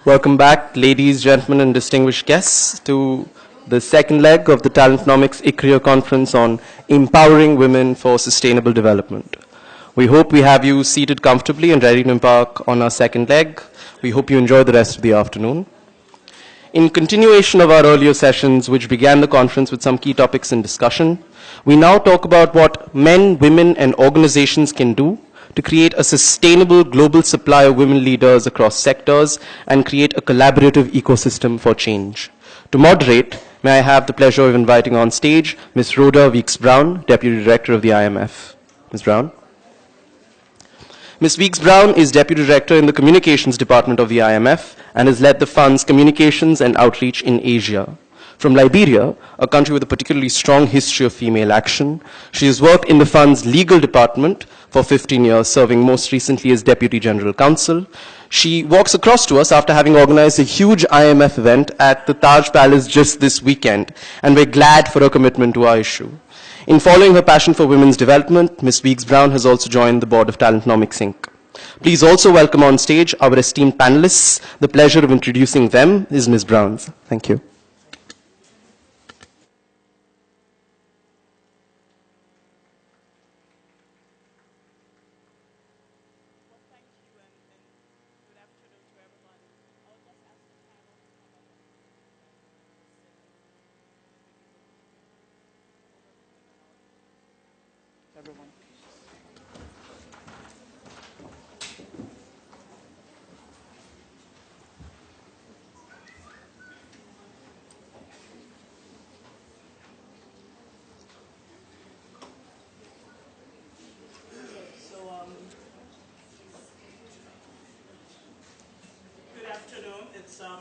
Welcome back, ladies, gentlemen, and distinguished guests, to the second leg of the Talentnomics ICRIO conference on empowering women for sustainable development. We hope we have you seated comfortably and ready to embark on our second leg. We hope you enjoy the rest of the afternoon. In continuation of our earlier sessions, which began the conference with some key topics in discussion, we now talk about what men, women, and organizations can do to create a sustainable global supply of women leaders across sectors and create a collaborative ecosystem for change. To moderate, may I have the pleasure of inviting on stage Ms. Rhoda Weeks-Brown, Deputy Director of the IMF. Ms. Brown. Ms. Weeks-Brown is Deputy Director in the Communications Department of the IMF and has led the fund's communications and outreach in Asia. From Liberia, a country with a particularly strong history of female action, she has worked in the fund's legal department for 15 years, serving most recently as Deputy General Counsel. She walks across to us after having organized a huge IMF event at the Taj Palace just this weekend, and we're glad for her commitment to our issue. In following her passion for women's development, Ms. Weeks-Brown has also joined the board of Talentnomics Inc. Please also welcome on stage our esteemed panelists. The pleasure of introducing them is Ms. Brown. Thank you.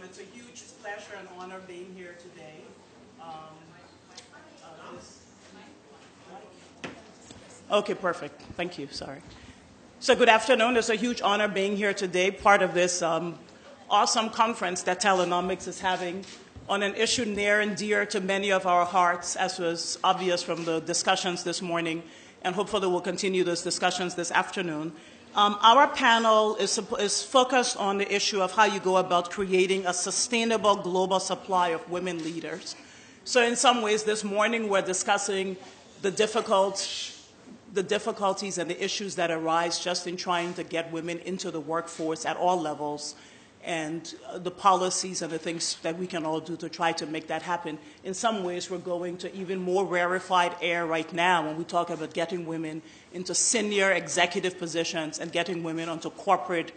It's a huge pleasure and honor being here today. Okay, perfect. Thank you. Sorry. So good afternoon. It's a huge honor being here today, part of this awesome conference that Talentnomics is having on an issue near and dear to many of our hearts, as was obvious from the discussions this morning, and hopefully we'll continue those discussions this afternoon. Our panel is focused on the issue of how you go about creating a sustainable global supply of women leaders. So in some ways, this morning we're discussing the difficulties and the issues that arise just in trying to get women into the workforce at all levels, and the policies and the things that we can all do to try to make that happen. In some ways, we're going to even more rarefied air right now when we talk about getting women into senior executive positions and getting women onto corporate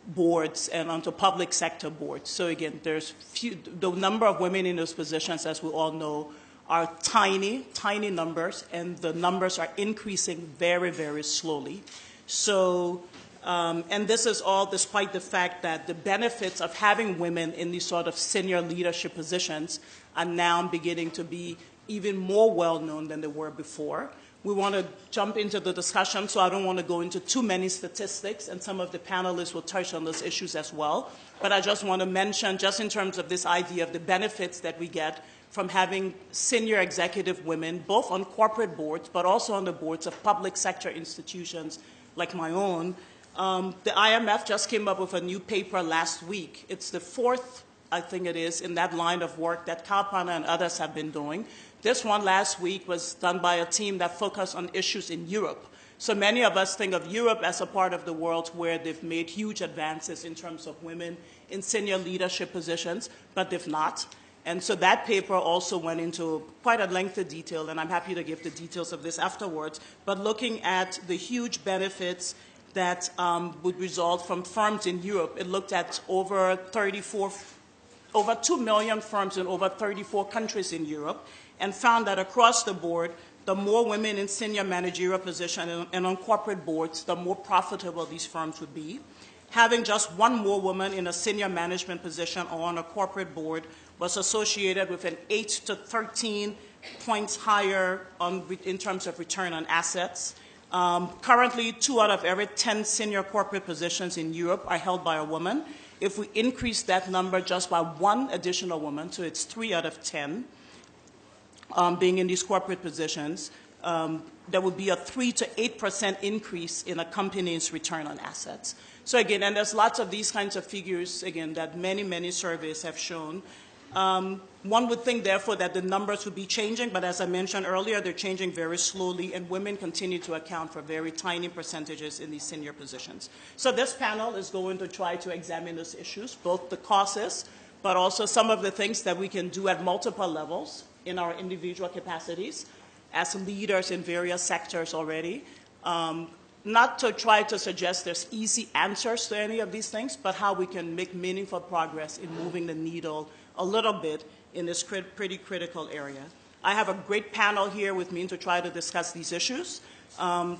boards and onto public sector boards. So again, the number of women in those positions, as we all know, are tiny, tiny numbers, and the numbers are increasing very, very slowly. So, and this is all despite the fact that the benefits of having women in these sort of senior leadership positions are now beginning to be even more well-known than they were before. We want to jump into the discussion, so I don't want to go into too many statistics, and some of the panelists will touch on those issues as well. But I just want to mention, just in terms of this idea of the benefits that we get from having senior executive women, both on corporate boards, but also on the boards of public sector institutions like my own. The IMF just came up with a new paper last week. It's the fourth, I think it is, in that line of work that Kalpana and others have been doing. This one last week was done by a team that focused on issues in Europe. So many of us think of Europe as a part of the world where they've made huge advances in terms of women in senior leadership positions, but they've not. And so that paper also went into quite a lengthy detail, and I'm happy to give the details of this afterwards, but looking at the huge benefits that would result from firms in Europe. It looked at over 2 million firms in over 34 countries in Europe, and found that across the board, the more women in senior managerial positions and on corporate boards, the more profitable these firms would be. Having just one more woman in a senior management position or on a corporate board was associated with an 8 to 13 points higher in terms of return on assets. Currently, 2 out of every 10 senior corporate positions in Europe are held by a woman. If we increase that number just by 1 additional woman, so it's 3 out of 10 being in these corporate positions, there would be a 3 to 8% increase in a company's return on assets. So again, and there's lots of these kinds of figures, again, that many, many surveys have shown. One would think, therefore, that the numbers would be changing, but as I mentioned earlier, they're changing very slowly, and women continue to account for very tiny percentages in these senior positions. So this panel is going to try to examine those issues, both the causes, but also some of the things that we can do at multiple levels in our individual capacities as leaders in various sectors already. Not to try to suggest there's easy answers to any of these things, but how we can make meaningful progress in moving the needle a little bit in this pretty critical area. I have a great panel here with me to try to discuss these issues. On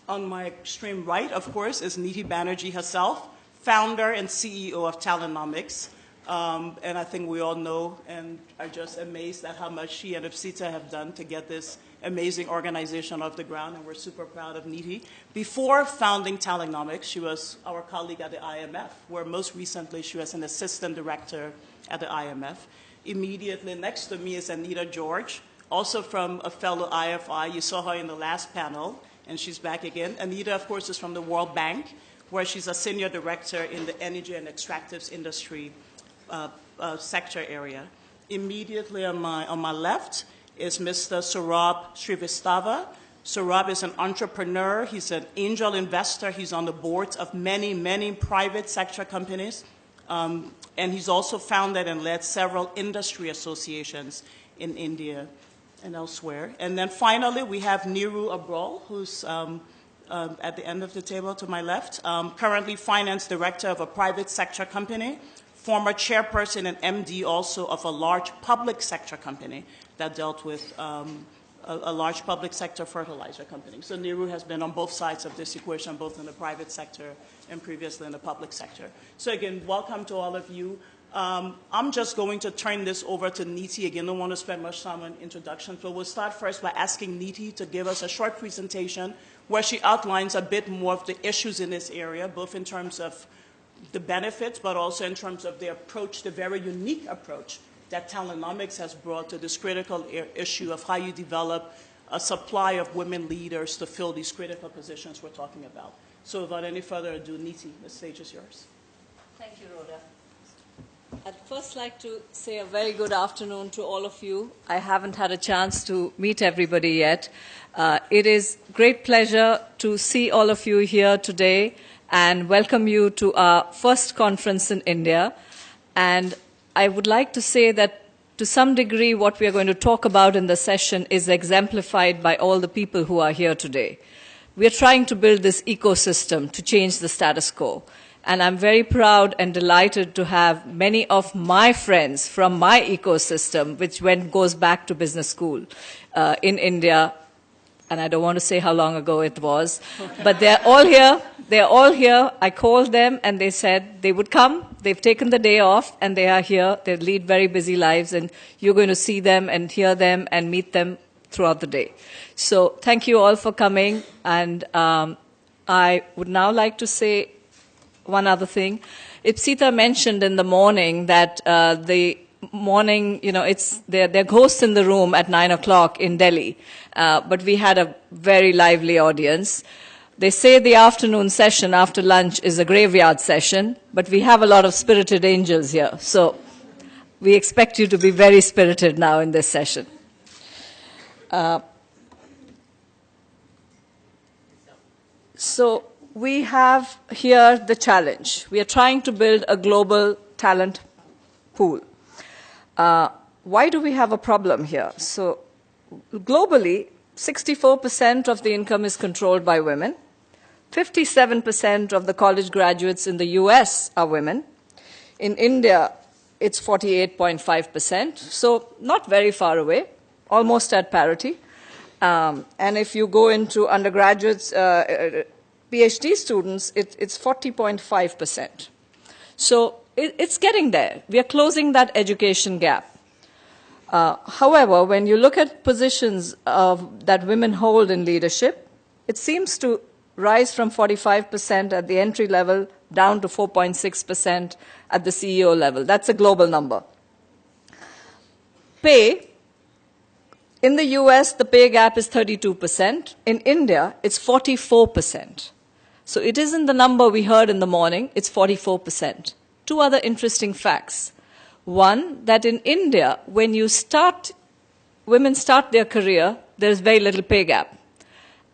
my extreme right, of course, is Niti Banerjee herself, founder and CEO of Talonomics. And I think we all know and are just amazed at how much she and Ipsita have done to get this amazing organization off the ground, and we're super proud of Niti. Before founding Talonomics, she was our colleague at the IMF, where most recently she was an assistant director at the IMF. Immediately next to me is Anita George, also from a fellow IFI. You saw her in the last panel, and she's back again. Anita, of course, is from the World Bank, where she's a senior director in the energy and extractives industry sector area. Immediately on my left is Mr. Saurabh Srivastava. Saurabh is an entrepreneur. He's an angel investor. He's on the boards of many, many private sector companies. And he's also founded and led several industry associations in India and elsewhere. And then finally, we have Niru Abrol, who's at the end of the table to my left, currently finance director of a private sector company, former chairperson and MD also of a large public sector company that dealt with a large public sector fertilizer company. So Niru has been on both sides of this equation, both in the private sector and previously in the public sector. So again, welcome to all of you. I'm just going to turn this over to Niti. Again, I don't want to spend much time on introductions, but we'll start first by asking Niti to give us a short presentation where she outlines a bit more of the issues in this area, both in terms of the benefits, but also in terms of the approach, the very unique approach that Talonomics has brought to this critical issue of how you develop a supply of women leaders to fill these critical positions we're talking about. So without any further ado, Niti, the stage is yours. Thank you, Rhoda. I'd first like to say a very good afternoon to all of you. I haven't had a chance to meet everybody yet. It is great pleasure to see all of you here today and welcome you to our first conference in India. And I would like to say that to some degree what we are going to talk about in the session is exemplified by all the people who are here today. We are trying to build this ecosystem to change the status quo. And I'm very proud and delighted to have many of my friends from my ecosystem, which goes back to business school in India. And I don't want to say how long ago it was, but they're all here. They're all here. I called them and they said they would come. They've taken the day off and they are here. They lead very busy lives and you're going to see them and hear them and meet them throughout the day. So thank you all for coming. And I would now like to say one other thing. Ipsita mentioned in the morning that the morning, there are ghosts in the room at 9 o'clock in Delhi. But we had a very lively audience. They say the afternoon session after lunch is a graveyard session, but we have a lot of spirited angels here. So we expect you to be very spirited now in this session. So we have here the challenge. We are trying to build a global talent pool. Why do we have a problem here? So globally, 64% of the income is controlled by women. 57% of the college graduates in the US are women. In India, it's 48.5%, so not very far away, almost at parity. And if you go into undergraduates, PhD students, it's 40.5%. So it's getting there. We are closing that education gap. However, when you look at positions that women hold in leadership, it seems to rise from 45% at the entry level down to 4.6% at the CEO level. That's a global number. Pay In the US, the pay gap is 32%. In India, it's 44%. So it isn't the number we heard in the morning, it's 44%. Two other interesting facts. One, that in India, when women start their career, there's very little pay gap.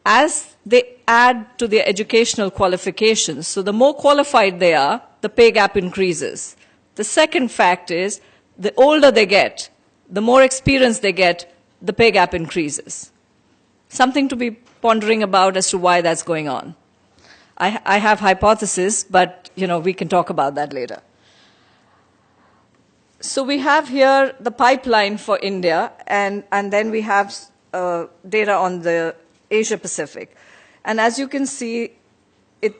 As they add to their educational qualifications, so the more qualified they are, the pay gap increases. The second fact is, the older they get, the more experience they get, the pay gap increases. Something to be pondering about as to why that's going on. I have hypotheses, but we can talk about that later. So we have here the pipeline for India, and then we have data on the Asia Pacific. And as you can see, it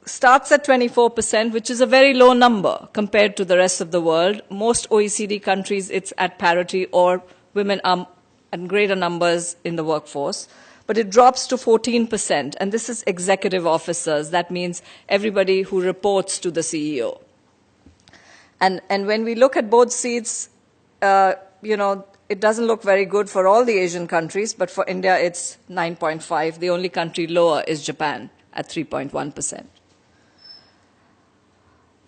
starts at 24%, which is a very low number compared to the rest of the world. Most OECD countries, it's at parity, or women are in greater numbers in the workforce. But it drops to 14%, and this is executive officers. That means everybody who reports to the CEO. And when we look at both seats, it doesn't look very good for all the Asian countries, but for India, it's 9.5. The only country lower is Japan at 3.1%.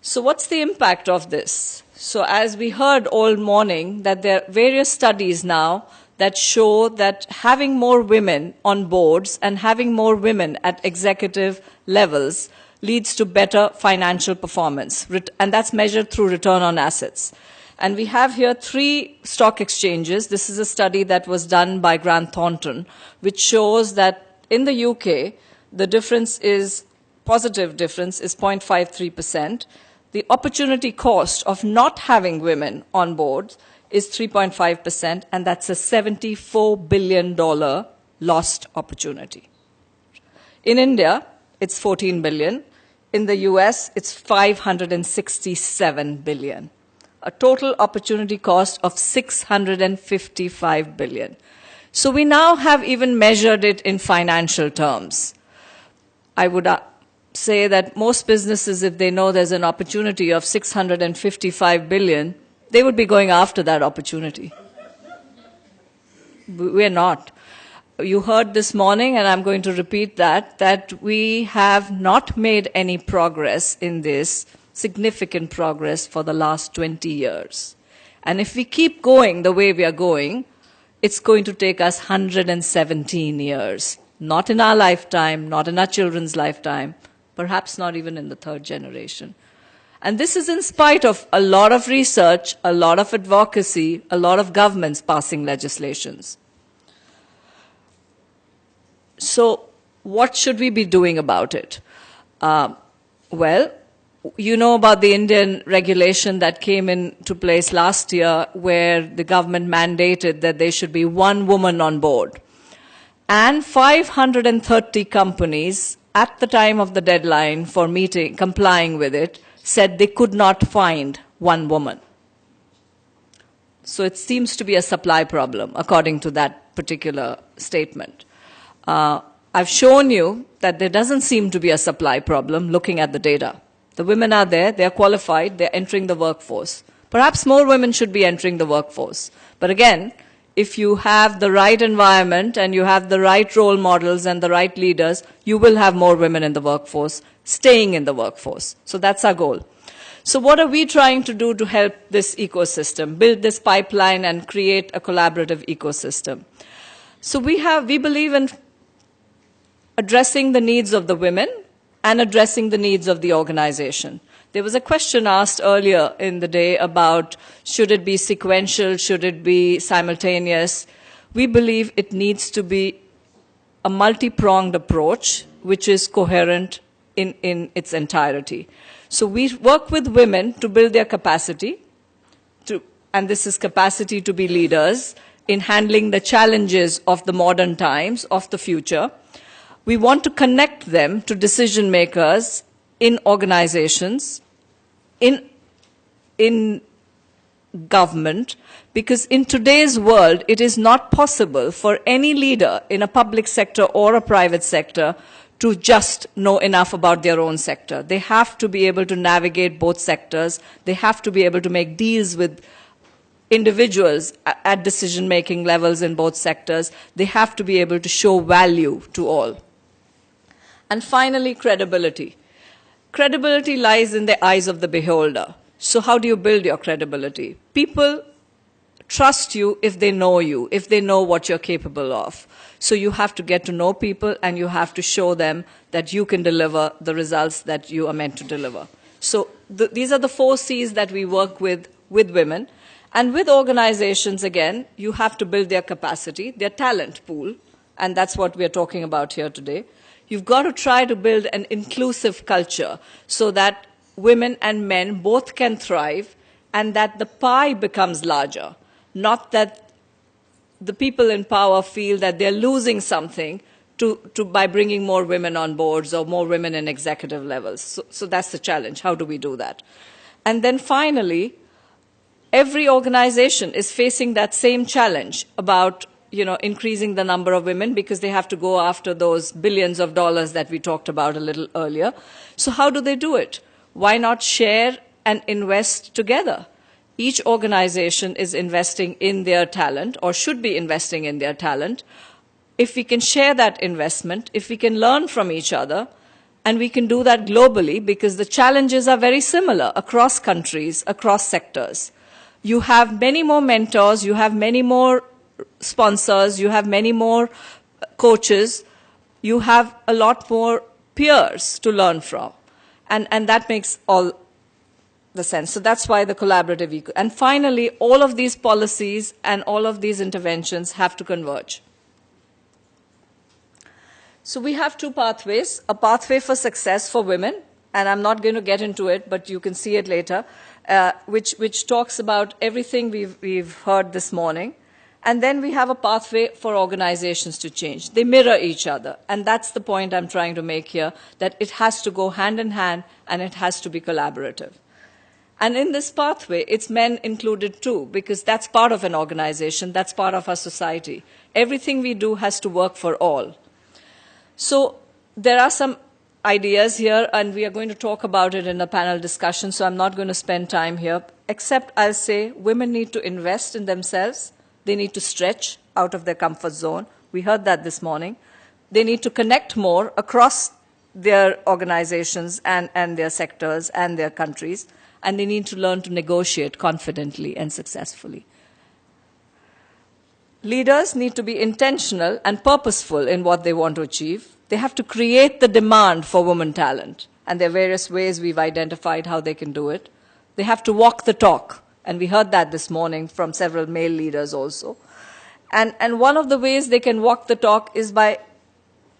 So what's the impact of this? So as we heard all morning, that there are various studies now that show that having more women on boards and having more women at executive levels leads to better financial performance, and that's measured through return on assets. And we have here 3 stock exchanges. This is a study that was done by Grant Thornton, which shows that in the UK, the difference is, positive difference is 0.53%. The opportunity cost of not having women on board is 3.5%, and that's a $74 billion lost opportunity. In India, it's 14 billion. In the US, it's 567 billion. A total opportunity cost of 655 billion. So we now have even measured it in financial terms. I would say that most businesses, if they know there's an opportunity of 655 billion, they would be going after that opportunity. We're not. You heard this morning, and I'm going to repeat that we have not made any progress in this, significant progress, for the last 20 years. And if we keep going the way we are going, it's going to take us 117 years. Not in our lifetime, not in our children's lifetime, perhaps not even in the 3rd generation. And this is in spite of a lot of research, a lot of advocacy, a lot of governments passing legislations. So what should we be doing about it? Well, you know about the Indian regulation that came into place last year, where the government mandated that there should be 1 woman on board. And 530 companies, at the time of the deadline for complying with it, said they could not find 1 woman. So it seems to be a supply problem, according to that particular statement. I've shown you that there doesn't seem to be a supply problem looking at the data. The women are there, they're qualified, they're entering the workforce. Perhaps more women should be entering the workforce. But again, if you have the right environment and you have the right role models and the right leaders, you will have more women in the workforce, staying in the workforce. So that's our goal. So what are we trying to do to help this ecosystem, build this pipeline and create a collaborative ecosystem? So we believe in addressing the needs of the women and addressing the needs of the organization. There was a question asked earlier in the day about should it be sequential, should it be simultaneous. We believe it needs to be a multi-pronged approach which is coherent in its entirety. So we work with women to build their capacity, and this is capacity to be leaders in handling the challenges of the modern times, of the future. We want to connect them to decision makers in organizations, in government, because in today's world, it is not possible for any leader in a public sector or a private sector to just know enough about their own sector. They have to be able to navigate both sectors. They have to be able to make deals with individuals at decision-making levels in both sectors, they have to be able to show value to all. And finally, credibility. Credibility lies in the eyes of the beholder. So how do you build your credibility? People trust you if they know you, if they know what you're capable of. So you have to get to know people, and you have to show them that you can deliver the results that you are meant to deliver. So these are the 4 C's that we work with women. And with organizations, again, you have to build their capacity, their talent pool, and that's what we're talking about here today. You've got to try to build an inclusive culture so that women and men both can thrive, and that the pie becomes larger, not that the people in power feel that they're losing something by bringing more women on boards or more women in executive levels. So that's the challenge. How do we do that? And then finally, every organization is facing that same challenge about increasing the number of women, because they have to go after those billions of dollars that we talked about a little earlier. So how do they do it? Why not share and invest together? Each organization is investing in their talent, or should be investing in their talent. If we can share that investment, if we can learn from each other, and we can do that globally, because the challenges are very similar across countries, across sectors. You have many more mentors, you have many more sponsors, you have many more coaches, you have a lot more peers to learn from. And that makes all the sense. So that's why the collaborative And finally, all of these policies and all of these interventions have to converge. So we have 2 pathways, a pathway for success for women, and I'm not going to get into it, but you can see it later, which talks about everything we've heard this morning. And then we have a pathway for organizations to change. They mirror each other. And that's the point I'm trying to make here, that it has to go hand in hand, and it has to be collaborative. And in this pathway, it's men included too, because that's part of an organization, that's part of our society. Everything we do has to work for all. So there are some ideas here, and we are going to talk about it in a panel discussion, so I'm not going to spend time here, except I'll say women need to invest in themselves. They need to stretch out of their comfort zone. We heard that this morning. They need to connect more across their organizations and their sectors and their countries, and they need to learn to negotiate confidently and successfully. Leaders need to be intentional and purposeful in what they want to achieve. They have to create the demand for women talent, and there are various ways we've identified how they can do it. They have to walk the talk, and we heard that this morning from several male leaders also. And one of the ways they can walk the talk is by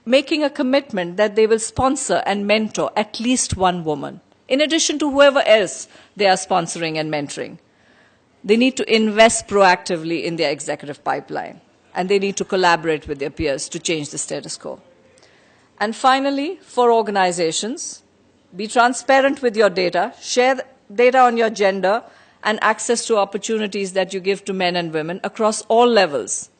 making a commitment that they will sponsor and mentor at least one woman, in addition to whoever else they are sponsoring and mentoring. They need to invest proactively in their executive pipeline, and they need to collaborate with their peers to change the status quo. And finally, for organizations, be transparent with your data, share data on your gender and access to opportunities that you give to men and women across all levels.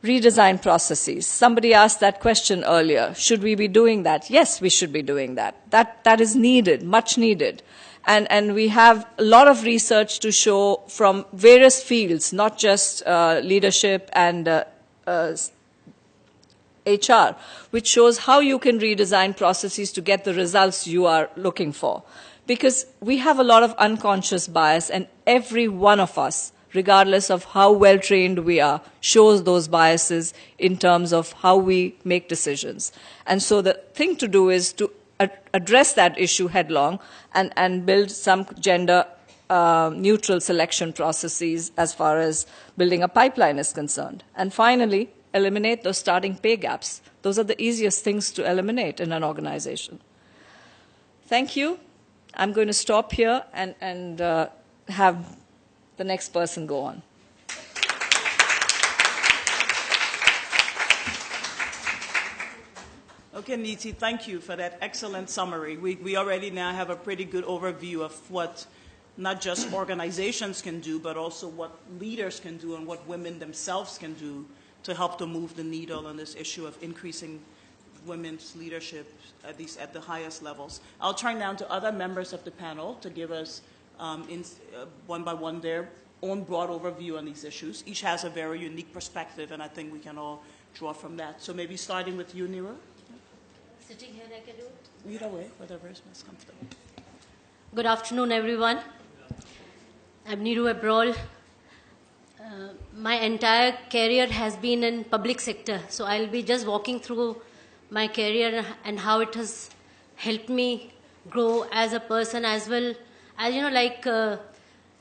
Redesign processes. Somebody asked that question earlier. Should we be doing that? Yes, we should be doing that. That is needed, much needed. And we have a lot of research to show from various fields, not just leadership and HR, which shows how you can redesign processes to get the results you are looking for. Because we have a lot of unconscious bias, and every one of us, regardless of how well trained we are, shows those biases in terms of how we make decisions. And so the thing to do is to address that issue headlong and build some gender neutral selection processes as far as building a pipeline is concerned. And finally, eliminate those starting pay gaps. Those are the easiest things to eliminate in an organization. Thank you. I'm going to stop here and have the next person go on. Okay, Niti, thank you for that excellent summary. We already now have a pretty good overview of what not just organizations can do, but also what leaders can do and what women themselves can do to help to move the needle on this issue of increasing women's leadership, at least at the highest levels. I'll turn now to other members of the panel to give us one by one their own broad overview on these issues. Each has a very unique perspective, and I think we can all draw from that. So maybe starting with you, Neera. Sitting here, I can do it. Either way, whatever is most comfortable. Good afternoon, everyone. I'm Neeru Abrol. My entire career has been in public sector, so I'll be just walking through my career and how it has helped me grow as a person, as well as,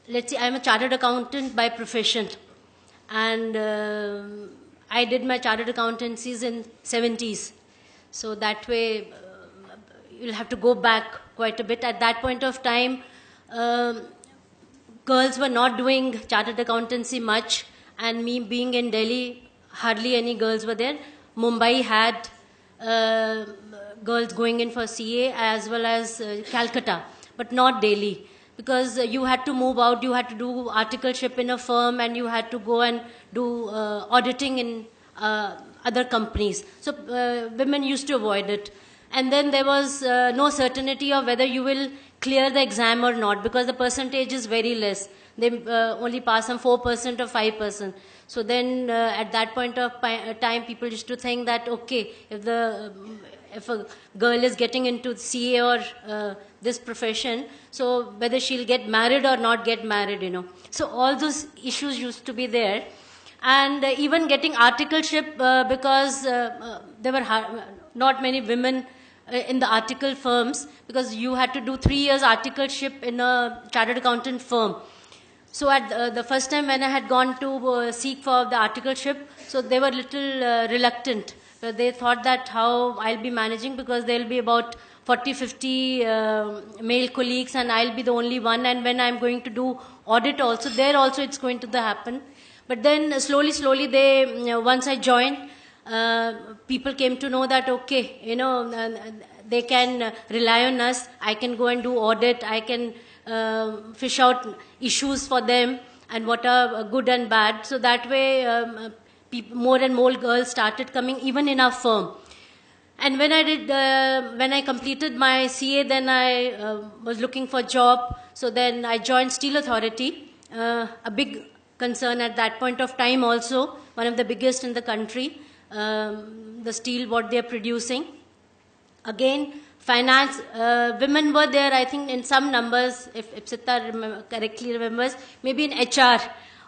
let's say I'm a chartered accountant by profession, and I did my chartered accountancies in 70s. So that way, you'll have to go back quite a bit. At that point of time, girls were not doing chartered accountancy much, and me being in Delhi, hardly any girls were there. Mumbai had girls going in for CA as well as Calcutta, but not Delhi, because you had to move out, you had to do articleship in a firm, and you had to go and do auditing in other companies. So women used to avoid it. And then there was no certainty of whether you will clear the exam or not, because the percentage is very less. They only pass some 4% or 5%. So then at that point of time, people used to think that, okay, if a girl is getting into CA or this profession, so whether she'll get married or not get married, So all those issues used to be there. And even getting articleship, because there were not many women in the article firms, because you had to do 3 years articleship in a chartered accountant firm. So at the first time when I had gone to seek for the articleship, so they were little reluctant. They thought that how I'll be managing, because there'll be about 40, 50 male colleagues, and I'll be the only one. And when I'm going to do audit also, there also it's going to happen. But then slowly, they, once I joined, people came to know that, okay, they can rely on us. I can go and do audit. I can fish out issues for them and what are good and bad. So that way, more and more girls started coming, even in our firm. And when I completed my CA, then I was looking for a job. So then I joined Steel Authority, a big concern at that point of time also, one of the biggest in the country, the steel, what they're producing. Again, finance, women were there, I think, in some numbers, if Sita correctly remembers, maybe in HR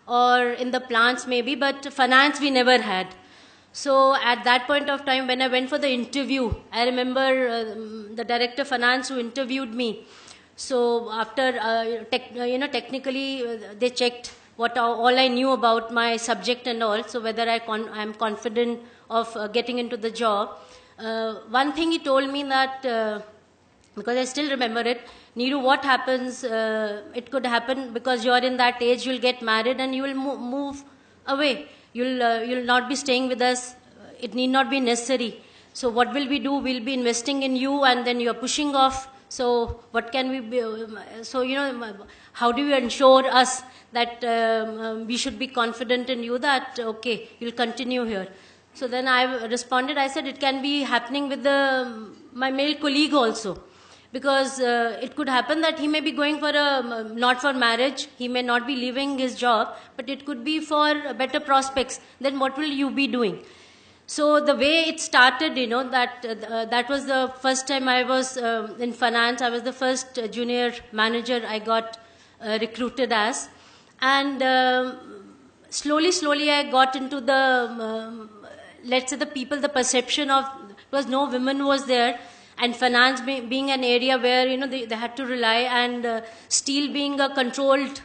or in the plants maybe, but finance we never had. So at that point of time, when I went for the interview, I remember the director of finance who interviewed me. So after, technically they checked all I knew about my subject and all, so whether I'm confident of getting into the job. One thing he told me that, because I still remember it, Neeru, what happens, it could happen because you're in that age, you'll get married and you will move away. You'll not be staying with us. It need not be necessary. So what will we do? We'll be investing in you, and then you're pushing off. So what can we be? So, how do you ensure us that we should be confident in you that, okay, you'll continue here? So then I responded, I said, it can be happening with my male colleague also. Because it could happen that he may be going for not for marriage, he may not be leaving his job, but it could be for better prospects. Then what will you be doing? So the way it started, that was the first time I was in finance. I was the first junior manager I got recruited as. And slowly I got into the, let's say the perception of, because no women was there. And finance being an area where, they had to rely, and steel being a controlled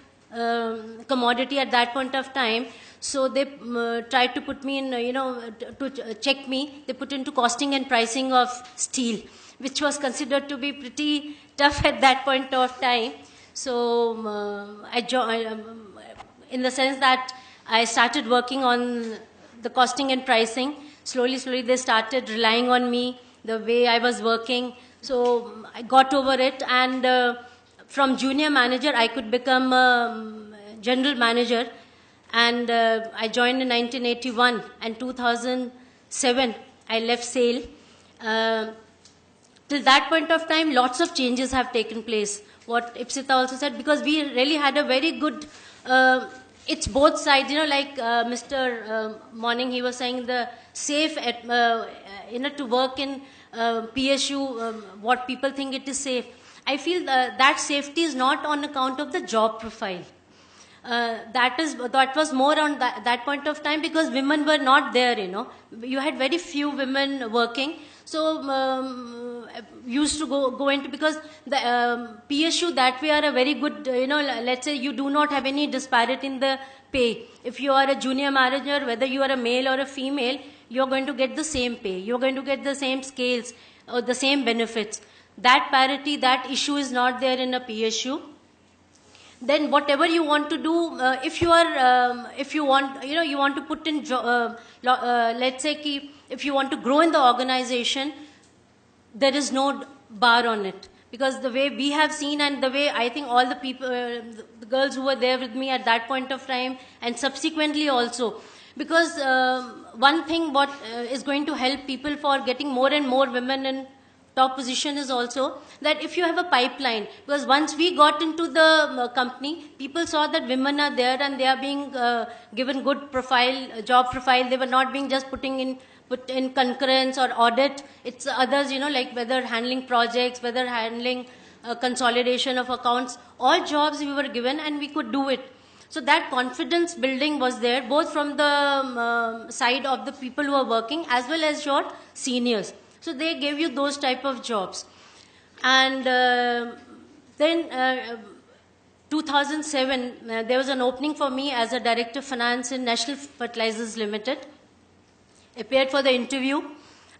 commodity at that point of time. So they tried to put me in, to check me. They put into costing and pricing of steel, which was considered to be pretty tough at that point of time. So I joined, in the sense that I started working on the costing and pricing. Slowly they started relying on me, the way I was working. So I got over it, and from junior manager I could become general manager, and I joined in 1981, and 2007 I left SAIL. till that point of time, lots of changes have taken place. What Ipsita also said, because we really had a very good, it's both sides, like Mr. Morning, he was saying the safe, to work in PSU, what people think it is safe. I feel that safety is not on account of the job profile. That was more on that point of time, because women were not there, You had very few women working. So used to go into, because the PSU that way are a very good, let's say you do not have any disparity in the pay. If you are a junior manager, whether you are a male or a female, you're going to get the same pay. You're going to get the same scales or the same benefits. That parity, that issue is not there in a PSU. Then whatever you want to do, if you want, you want to put in, let's say, if you want to grow in the organization, there is no bar on it. Because the way we have seen, and the way I think all the people, the girls who were there with me at that point of time, and subsequently also, because one thing what is going to help people for getting more and more women in top position is also that if you have a pipeline, because once we got into the company, people saw that women are there and they are being given good profile, job profile. They were not being just put in concurrence or audit. It's others, like whether handling projects, whether handling consolidation of accounts, all jobs we were given and we could do it. So that confidence building was there, both from the side of the people who are working as well as your seniors. So they gave you those type of jobs. And then 2007, there was an opening for me as a Director of Finance in National Fertilizers Limited. Appeared for the interview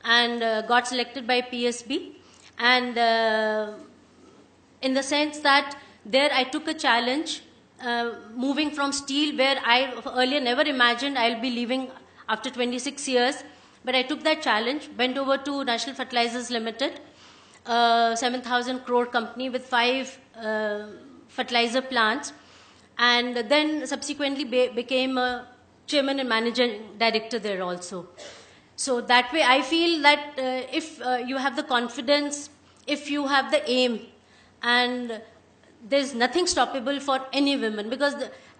and got selected by PSB. And in the sense that there I took a challenge, moving from steel, where I earlier never imagined I'll be leaving after 26 years. But I took that challenge, went over to National Fertilizers Limited, 7,000 crore company with 5 fertilizer plants, and then subsequently became a chairman and managing director there also. So that way I feel that if you have the confidence, if you have the aim, and there's nothing stoppable for any women, because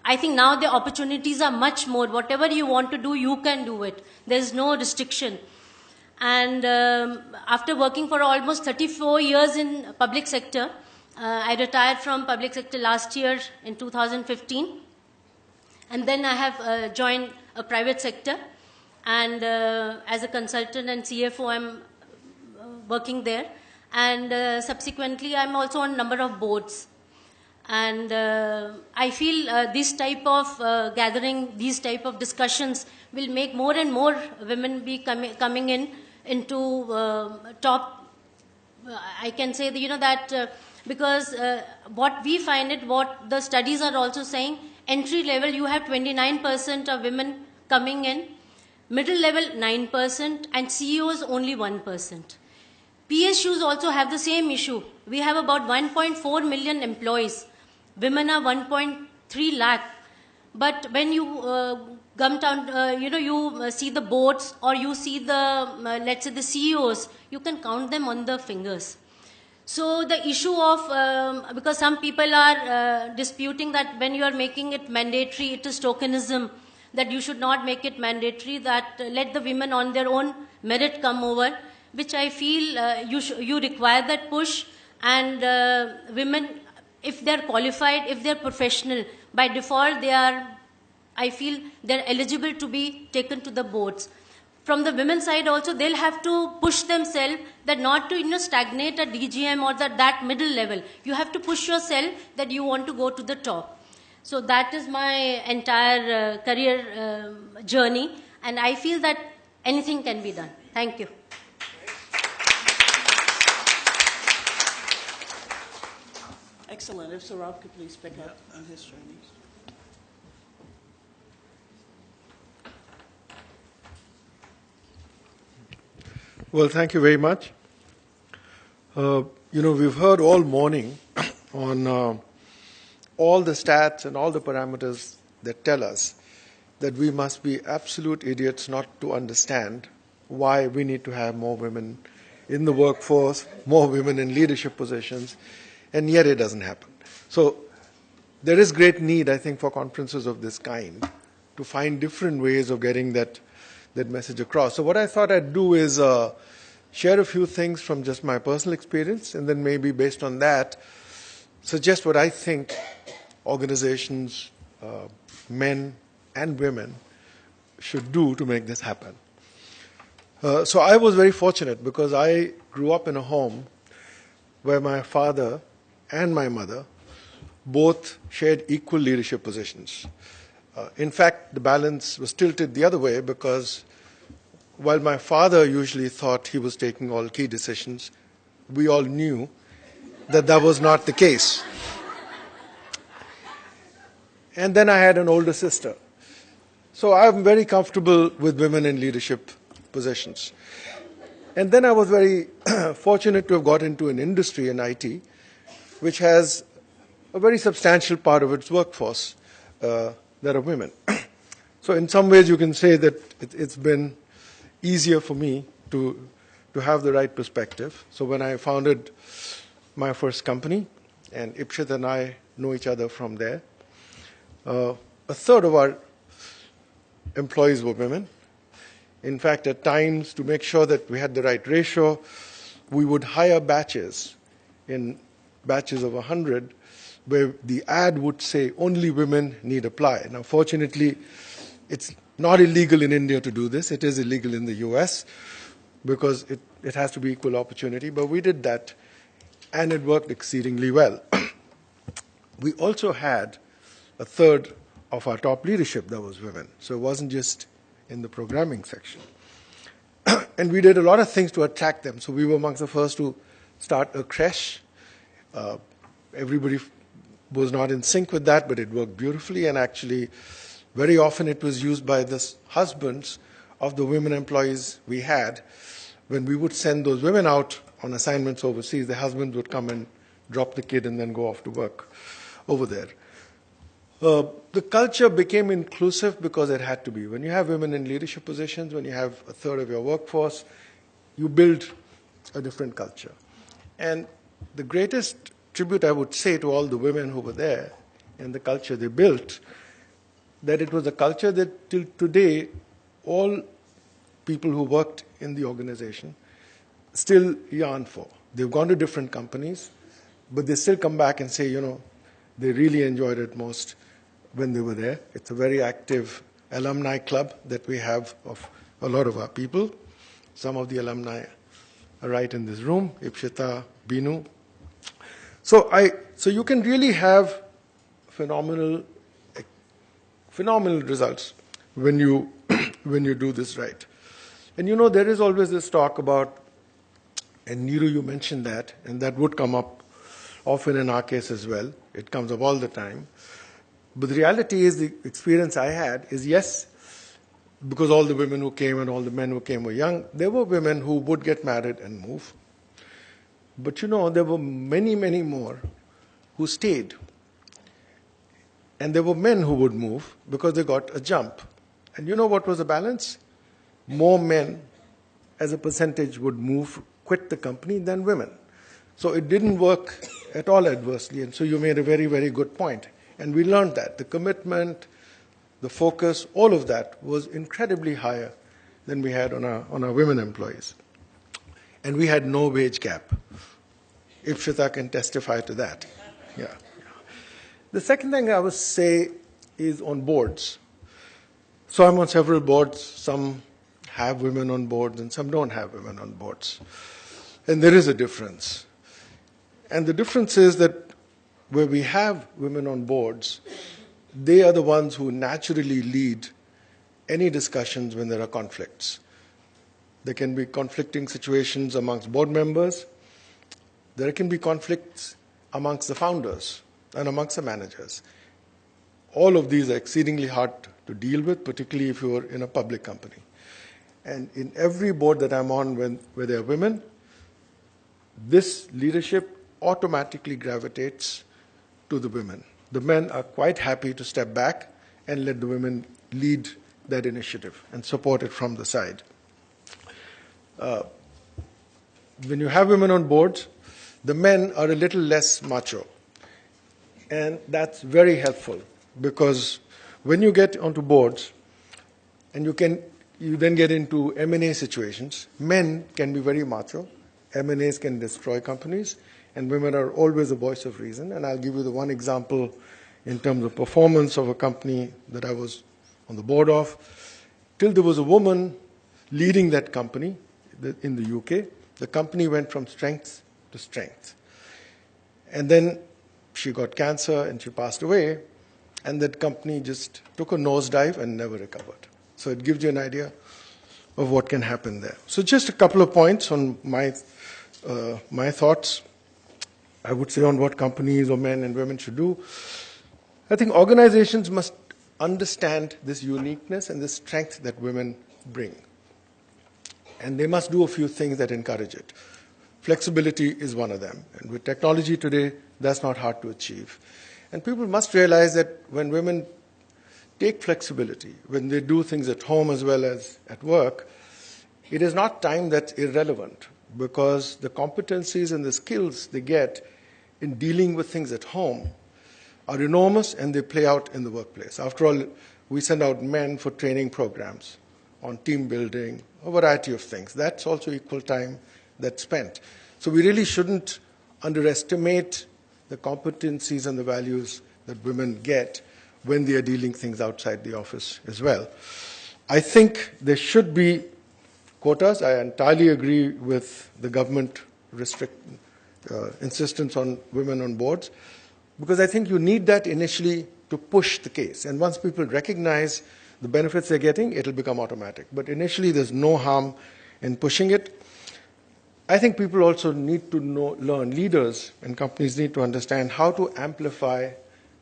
I think now the opportunities are much more. Whatever you want to do, you can do it. There's no restriction. And after working for almost 34 years in public sector, I retired from public sector last year in 2015. And then I have joined a private sector. And as a consultant and CFO, I'm working there. And subsequently, I'm also on a number of boards. And I feel this type of gathering, these type of discussions will make more and more women be coming into top. I can say that, that because what we find it, what the studies are also saying, entry level you have 29% of women coming in, middle level 9%, and CEOs only 1%. PSUs also have the same issue. We have about 1.4 million employees. Women are 1.3 lakh. But when you come down, you see the boards or you see the, let's say the CEOs, you can count them on the fingers. So the issue of, because some people are disputing that when you are making it mandatory, it is tokenism, that you should not make it mandatory, that let the women on their own merit come over, which I feel you require that push. And women, if they're qualified, if they're professional, by default they are, I feel they're eligible to be taken to the boards. From the women's side also, they'll have to push themselves, that not to stagnate at DGM or that middle level. You have to push yourself that you want to go to the top. So that is my entire career journey, and I feel that anything can be done. Thank you. Excellent. If Saurabh could please pick up on his journey. Well, thank you very much. We've heard all morning on all the stats and all the parameters that tell us that we must be absolute idiots not to understand why we need to have more women in the workforce, more women in leadership positions, and yet it doesn't happen. So there is great need, I think, for conferences of this kind to find different ways of getting that message across. So what I thought I'd do is share a few things from just my personal experience, and then maybe based on that, suggest what I think organizations, men and women, should do to make this happen. So I was very fortunate because I grew up in a home where my father and my mother both shared equal leadership positions. In fact, the balance was tilted the other way because while my father usually thought he was taking all key decisions, we all knew that that was not the case. And then I had an older sister. So I'm very comfortable with women in leadership positions. And then I was very fortunate to have got into an industry in IT, which has a very substantial part of its workforce that are women. So in some ways you can say that it's been easier for me to have the right perspective. So when I founded my first company, and Ipshit and I know each other from there, a third of our employees were women. In fact, at times, to make sure that we had the right ratio, we would hire batches in batches of 100 where the ad would say only women need apply. Now, fortunately, it's not illegal in India to do this. It is illegal in the US because it has to be equal opportunity. But we did that, and it worked exceedingly well. We also had a third of our top leadership that was women. So it wasn't just in the programming section. And we did a lot of things to attract them. So we were amongst the first to start a creche. Everybody was not in sync with that, but it worked beautifully. And actually, very often it was used by the husbands of the women employees we had. When we would send those women out on assignments overseas, the husbands would come and drop the kid and then go off to work over there. The culture became inclusive because it had to be. When you have women in leadership positions, when you have a third of your workforce, you build a different culture. And the greatest tribute I would say to all the women who were there and the culture they built, that it was a culture that till today, all people who worked in the organization still yearn for. They've gone to different companies, but they still come back and say, they really enjoyed it most when they were there. It's a very active alumni club that we have of a lot of our people. Some of the alumni are right in this room, Ipshita, Binu. So you can really have phenomenal results when you do this right. And there is always this talk about, and Neeru, you mentioned that, and that would come up often in our case as well. It comes up all the time. But the reality is, the experience I had is, yes, because all the women who came and all the men who came were young, there were women who would get married and move. But there were many, many more who stayed. And there were men who would move because they got a jump. And what was the balance? More men, as a percentage, would quit the company than women. So it didn't work at all adversely. And so you made a very, very good point. And we learned that. The commitment, the focus, all of that was incredibly higher than we had on our women employees. And we had no wage gap. Ipshita can testify to that. Yeah. The second thing I would say is on boards. So I'm on several boards. Some have women on boards and some don't have women on boards. And there is a difference. And the difference is that where we have women on boards, they are the ones who naturally lead any discussions when there are conflicts. There can be conflicting situations amongst board members. There can be conflicts amongst the founders and amongst the managers. All of these are exceedingly hard to deal with, particularly if you're in a public company. And in every board that I'm on where there are women, this leadership automatically gravitates to the women. The men are quite happy to step back and let the women lead that initiative and support it from the side. when you have women on boards, the men are a little less macho. And that's very helpful because when you get onto boards and you then get into M&A situations, men can be very macho. M&As can destroy companies, and women are always a voice of reason. And I'll give you the one example in terms of performance of a company that I was on the board of. Till there was a woman leading that company in the UK, the company went from strength to strength. And then she got cancer and she passed away, and that company just took a nosedive and never recovered. So it gives you an idea of what can happen there. So just a couple of points on my thoughts, I would say, on what companies or men and women should do. I think organizations must understand this uniqueness and this strength that women bring. And they must do a few things that encourage it. Flexibility is one of them. And with technology today, that's not hard to achieve. And people must realize that when women take flexibility, when they do things at home as well as at work, it is not time that's irrelevant, because the competencies and the skills they get in dealing with things at home are enormous, and they play out in the workplace. After all, we send out men for training programs on team building, a variety of things. That's also equal time that's spent. So we really shouldn't underestimate the competencies and the values that women get when they are dealing things outside the office as well. I think there should be quotas. I entirely agree with the government insistence on women on boards, because I think you need that initially to push the case. And once people recognize the benefits they're getting, it'll become automatic. But initially, there's no harm in pushing it. I think people also need to learn, leaders and companies need to understand how to amplify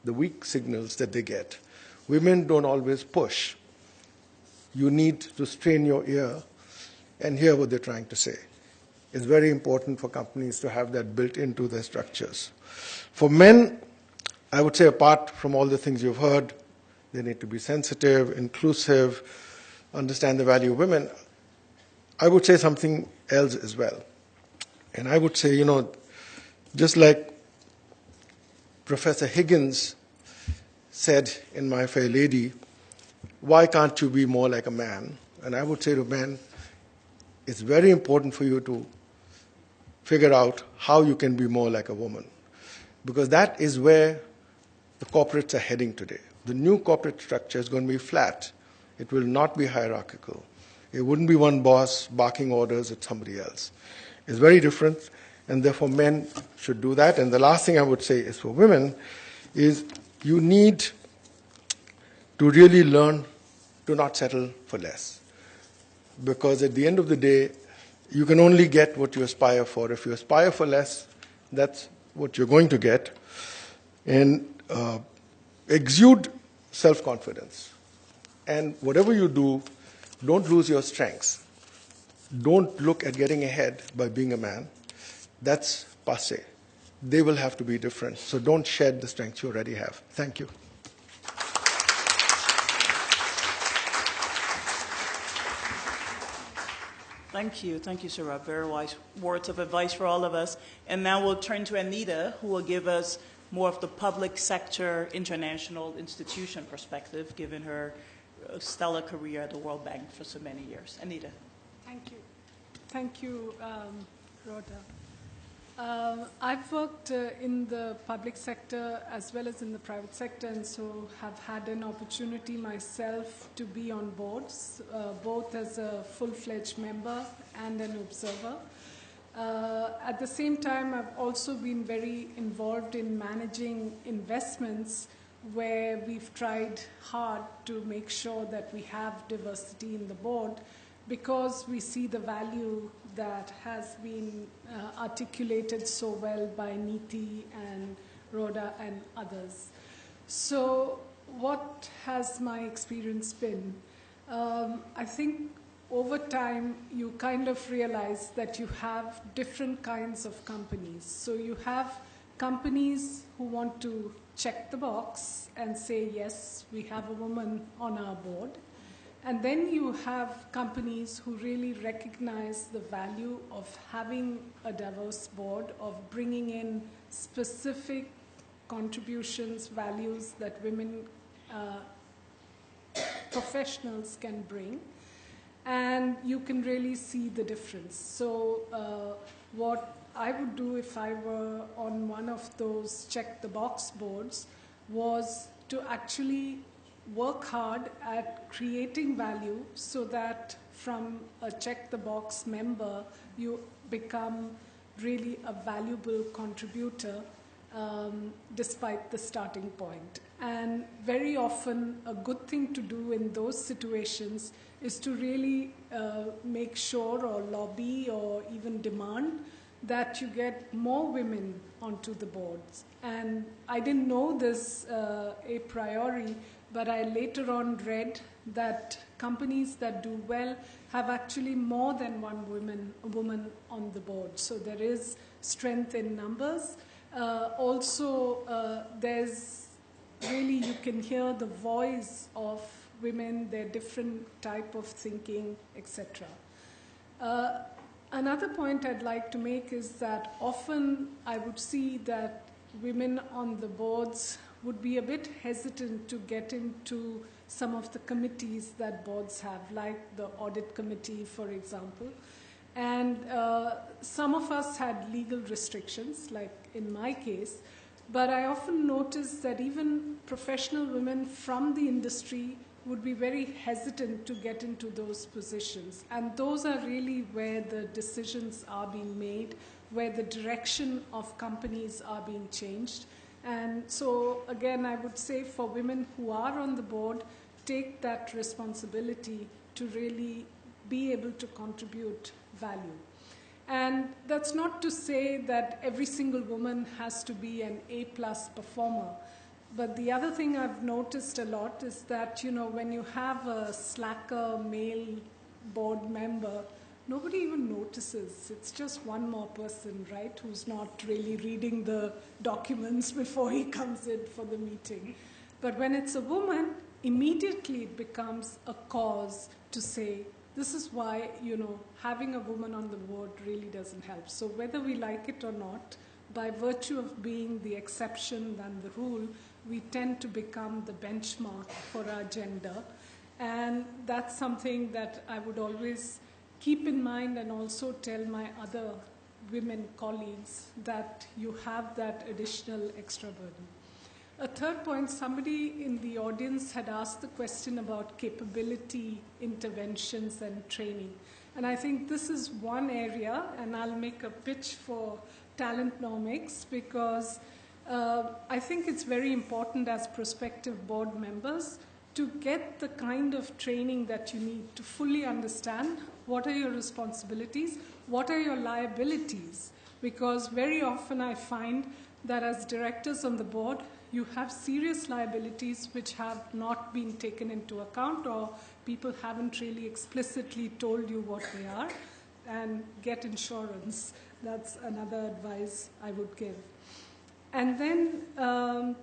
the weak signals that they get. Women don't always push. You need to strain your ear and hear what they're trying to say. It's very important for companies to have that built into their structures. For men, I would say, apart from all the things you've heard, they need to be sensitive, inclusive, understand the value of women. I would say something else as well. And I would say, just like Professor Higgins said in My Fair Lady, why can't you be more like a man? And I would say to men, it's very important for you to figure out how you can be more like a woman, because that is where the corporates are heading today. The new corporate structure is going to be flat. It will not be hierarchical. It wouldn't be one boss barking orders at somebody else. It's very different, and therefore men should do that. And the last thing I would say is for women is you need to really learn to not settle for less. Because at the end of the day, you can only get what you aspire for. If you aspire for less, that's what you're going to get. And exude self-confidence. And whatever you do, don't lose your strengths. Don't look at getting ahead by being a man. That's passé. They will have to be different. So don't shed the strengths you already have. Thank you. Thank you. Thank you, Saurabh. Very wise words of advice for all of us. And now we'll turn to Anita, who will give us more of the public sector international institution perspective, given her stellar career at the World Bank for so many years. Anita. Thank you. Thank you, Rhoda. I've worked in the public sector as well as in the private sector, and so have had an opportunity myself to be on boards, both as a full-fledged member and an observer. At the same time, I've also been very involved in managing investments where we've tried hard to make sure that we have diversity in the board, because we see the value that has been articulated so well by Neeti and Rhoda and others. So what has my experience been? I think over time you kind of realize that you have different kinds of companies. So you have companies who want to check the box and say, yes, we have a woman on our board. And then you have companies who really recognize the value of having a diverse board, of bringing in specific contributions, values that women professionals can bring. And you can really see the difference. So what I would do if I were on one of those check-the-box boards was to actually work hard at creating value so that from a check-the-box member, you become really a valuable contributor despite the starting point. And very often, a good thing to do in those situations is to really make sure or lobby or even demand that you get more women onto the boards. And I didn't know this a priori, but I later on read that companies that do well have actually more than one woman on the board. So there is strength in numbers. Also, there's really, you can hear the voice of women, their different type of thinking, etc. Another point I'd like to make is that often I would see that women on the boards would be a bit hesitant to get into some of the committees that boards have, like the audit committee, for example. And some of us had legal restrictions, like in my case, but I often notice that even professional women from the industry would be very hesitant to get into those positions. And those are really where the decisions are being made, where the direction of companies are being changed. And so, again, I would say for women who are on the board, take that responsibility to really be able to contribute value. And that's not to say that every single woman has to be an A-plus performer. But the other thing I've noticed a lot is that, you know, when you have a slacker male board member, nobody even notices. It's just one more person, right, who's not really reading the documents before he comes in for the meeting. But when it's a woman, immediately it becomes a cause to say, this is why, you know, having a woman on the board really doesn't help. So whether we like it or not, by virtue of being the exception than the rule, we tend to become the benchmark for our gender. And that's something that I would always keep in mind and also tell my other women colleagues that you have that additional extra burden. A third point, somebody in the audience had asked the question about capability interventions and training. And I think this is one area, and I'll make a pitch for Talentnomics, because I think it's very important as prospective board members to get the kind of training that you need to fully understand what are your responsibilities, what are your liabilities, because very often I find that as directors on the board, you have serious liabilities which have not been taken into account, or people haven't really explicitly told you what they are, and get insurance. That's another advice I would give. And then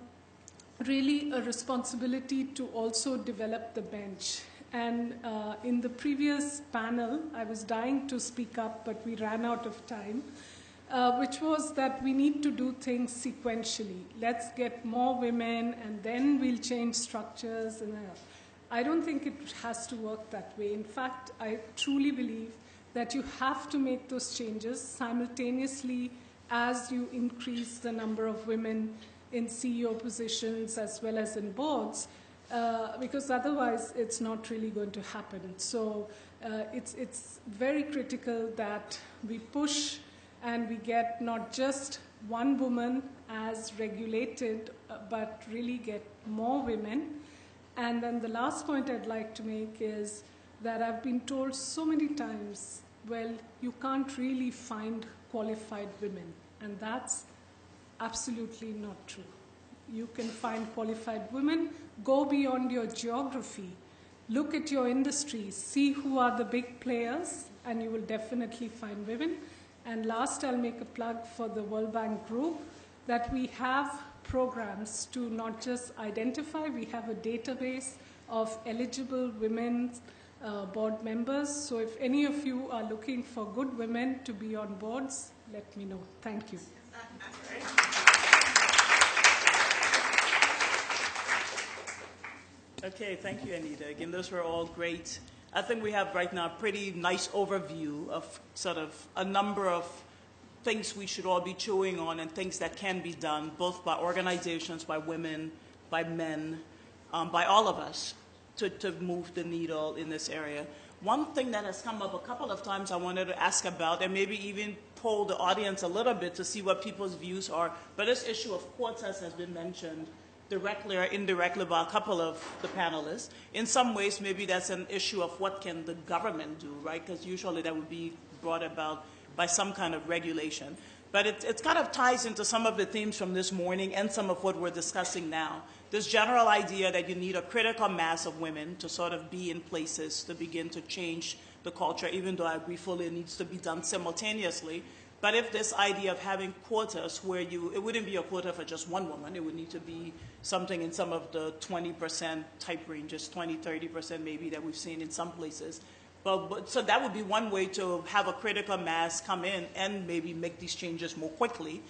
really a responsibility to also develop the bench. And in the previous panel, I was dying to speak up, but we ran out of time. Which was that we need to do things sequentially. Let's get more women, and then we'll change structures. And I don't think it has to work that way. In fact, I truly believe that you have to make those changes simultaneously as you increase the number of women in CEO positions as well as in boards, because otherwise it's not really going to happen. So it's very critical that we push and we get not just one woman as regulated, but really get more women. And then the last point I'd like to make is that I've been told so many times, well, you can't really find qualified women. And that's absolutely not true. You can find qualified women, go beyond your geography, look at your industry, see who are the big players, and you will definitely find women. And last, I'll make a plug for the World Bank Group, that we have programs to not just identify, we have a database of eligible women board members. So if any of you are looking for good women to be on boards, let me know. Thank you. Okay, thank you, Anita. Again, those were all great. I think we have right now a pretty nice overview of sort of a number of things we should all be chewing on and things that can be done, both by organizations, by women, by men, by all of us, to move the needle in this area. One thing that has come up a couple of times I wanted to ask about, and maybe even poll the audience a little bit to see what people's views are, but this issue of quotas has been mentioned directly or indirectly by a couple of the panelists. In some ways, maybe that's an issue of what can the government do, right? Because usually that would be brought about by some kind of regulation. But it kind of ties into some of the themes from this morning and some of what we're discussing now. This general idea that you need a critical mass of women to sort of be in places to begin to change the culture, even though I agree fully it needs to be done simultaneously. But if this idea of having quotas where it wouldn't be a quota for just one woman, it would need to be something in some of the 20% type ranges, 20, 30% maybe that we've seen in some places. So that would be one way to have a critical mass come in and maybe make these changes more quickly.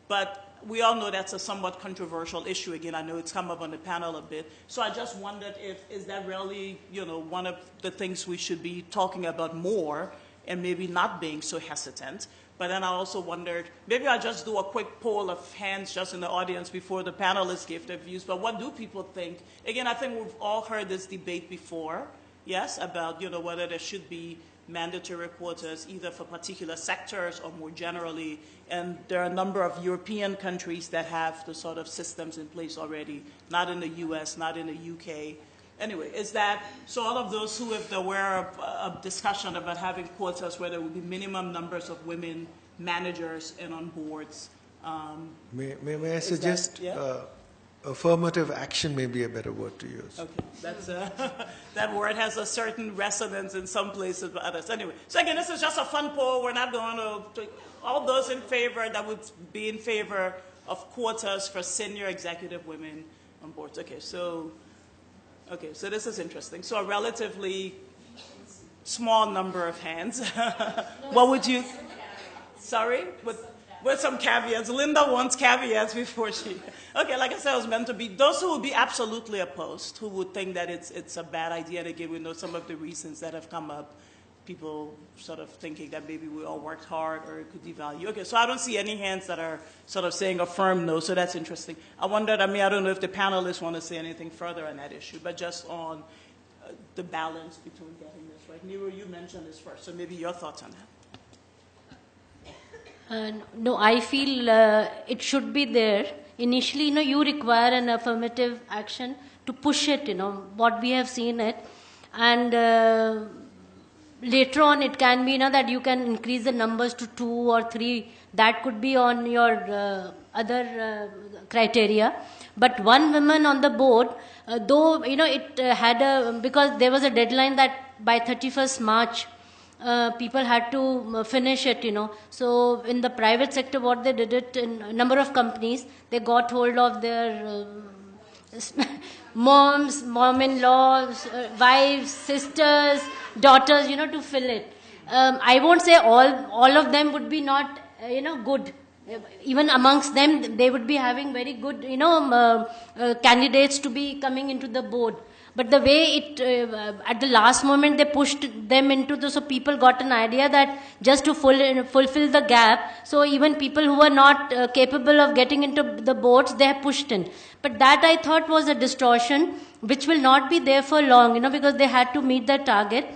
But we all know that's a somewhat controversial issue. Again, I know it's come up on the panel a bit. So I just wondered is that really, one of the things we should be talking about more and maybe not being so hesitant. But then I also wondered, maybe I'll just do a quick poll of hands just in the audience before the panelists give their views. But what do people think? Again, I think we've all heard this debate before, yes, about whether there should be mandatory quotas either for particular sectors or more generally. And there are a number of European countries that have the sort of systems in place already, not in the US, not in the UK. Anyway, so all of those who, if they're aware of a discussion about having quotas where there would be minimum numbers of women managers and on boards. May I suggest affirmative action may be a better word to use. Okay, that's that word has a certain resonance in some places but others. Anyway, so again, this is just a fun poll. We're not going to, all those in favor that would be in favor of quotas for senior executive women on boards. Okay, so this is interesting. So a relatively small number of hands. What would you, sorry? With some caveats. Linda wants caveats before she, okay, like I said, it was meant to be, those who would be absolutely opposed, who would think that it's a bad idea, and again, we know some of the reasons that have come up, people sort of thinking that maybe we all worked hard or it could devalue. Okay, so I don't see any hands that are sort of saying a firm no, so that's interesting. I wondered, I don't know if the panelists want to say anything further on that issue, but just on the balance between getting this right. Neeru, you mentioned this first, so maybe your thoughts on that. No, I feel it should be there. Initially, you require an affirmative action to push it, what we have seen it. And later on, it can be, that you can increase the numbers to 2 or 3. That could be on your other criteria. But one woman on the board, though, it had because there was a deadline that by 31st March, people had to finish it, So in the private sector, what they did it in a number of companies, they got hold of their moms, mom-in-laws, wives, sisters, daughters, to fill it. I won't say all of them would be not, good. Even amongst them, they would be having very good, candidates to be coming into the board. But the way it, at the last moment, they pushed them into so people got an idea that just to fulfill the gap, so even people who were not capable of getting into the boards, they have pushed in. But that I thought was a distortion, which will not be there for long, because they had to meet the target.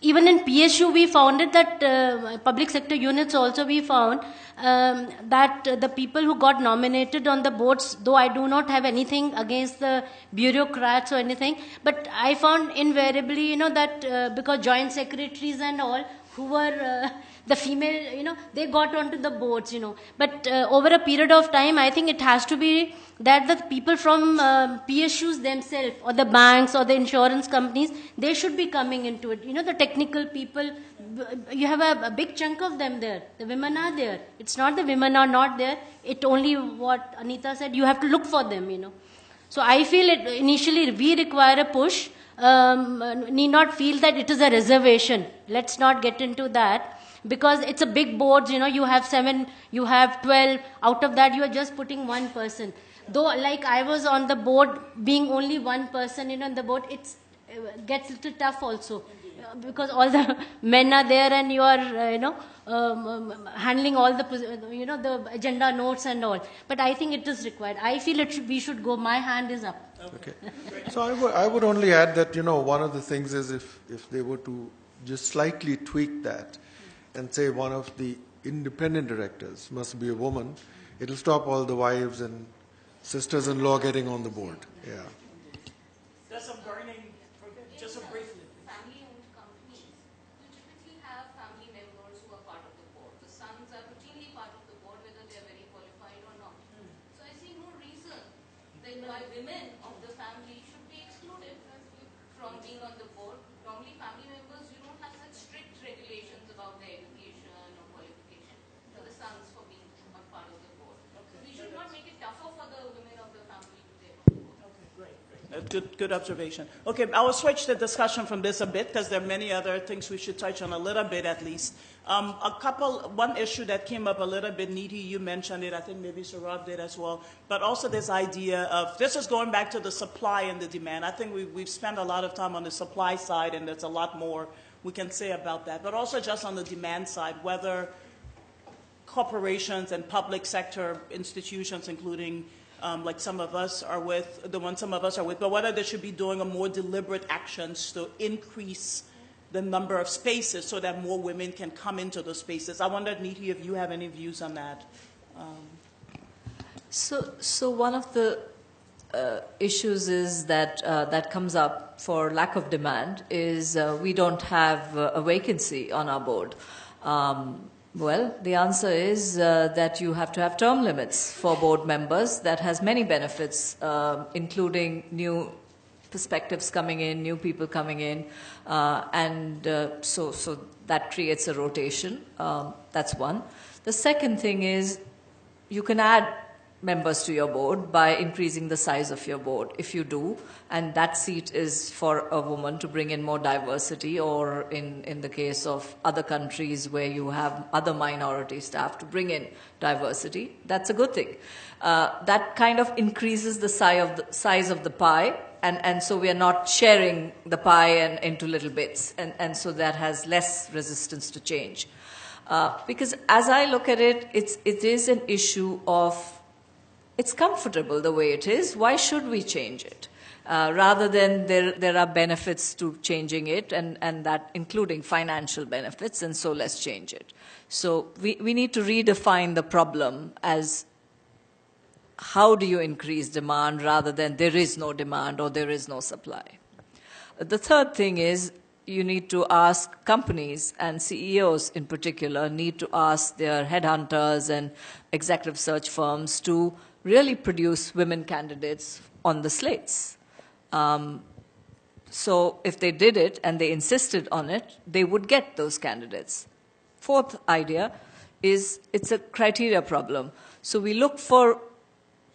Even in PSU, we found it that public sector units also we found that the people who got nominated on the boards, though I do not have anything against the bureaucrats or anything, but I found invariably, that because joint secretaries and all who were the female, they got onto the boards, But over a period of time, I think it has to be that the people from PSUs themselves or the banks or the insurance companies, they should be coming into it. The technical people, you have a big chunk of them there. The women are there. It's not the women are not there. It only what Anita said, you have to look for them, So I feel initially we require a push, need not feel that it is a reservation. Let's not get into that, because it's a big board, you have 7, you have 12, out of that you are just putting one person. Though like I was on the board, being only one person, on the board, it gets a little tough also. Because all the men are there and you are, handling all the, the agenda notes and all. But I think it is required. I feel we should go. My hand is up. Okay. So I would only add that, one of the things is if they were to just slightly tweak that and say one of the independent directors must be a woman, it'll stop all the wives and sisters-in-law getting on the board. Yeah. There's some burning, just a briefly. Family-owned companies, you typically have family members who are part of the board. The sons are routinely part of the board, whether they are very qualified or not. So I see no reason that why women of the family should be excluded from being on the board. Normally family members, you don't have such strict regulations about their education or qualification for the sons for being a part of the board. So we should not make it tougher for the women of the family to take on the board. Okay, great. Good observation. Okay, I will switch the discussion from this a bit because there are many other things we should touch on a little bit at least. One issue that came up a little bit, Nidhi, you mentioned it, I think maybe Saurabh did as well, but also this idea of, this is going back to the supply and the demand. I think we've spent a lot of time on the supply side and there's a lot more we can say about that, but also just on the demand side, whether corporations and public sector institutions, including like some of us are with, but whether they should be doing a more deliberate actions to increase the number of spaces so that more women can come into those spaces. I wondered, Nidhi, if you have any views on that. So one of the issues is that that comes up for lack of demand is we don't have a vacancy on our board. Well, the answer is that you have to have term limits for board members. That has many benefits, including new perspectives coming in, new people coming in, and so that creates a rotation. That's one. The second thing is you can add members to your board by increasing the size of your board, if you do, and that seat is for a woman to bring in more diversity, or in the case of other countries where you have other minority staff, to bring in diversity. That's a good thing. That kind of increases the size of the pie, and so we are not sharing the pie into little bits, and so that has less resistance to change. Because as I look at it, it is an issue of, it's comfortable the way it is. Why should we change it? Rather than there are benefits to changing it, and that including financial benefits, and so let's change it. So we need to redefine the problem as how do you increase demand rather than there is no demand or there is no supply. The third thing is you need to ask companies, and CEOs in particular need to ask their headhunters and executive search firms to really produce women candidates on the slates. So if they did it and they insisted on it, they would get those candidates. Fourth idea is it's a criteria problem. So we look for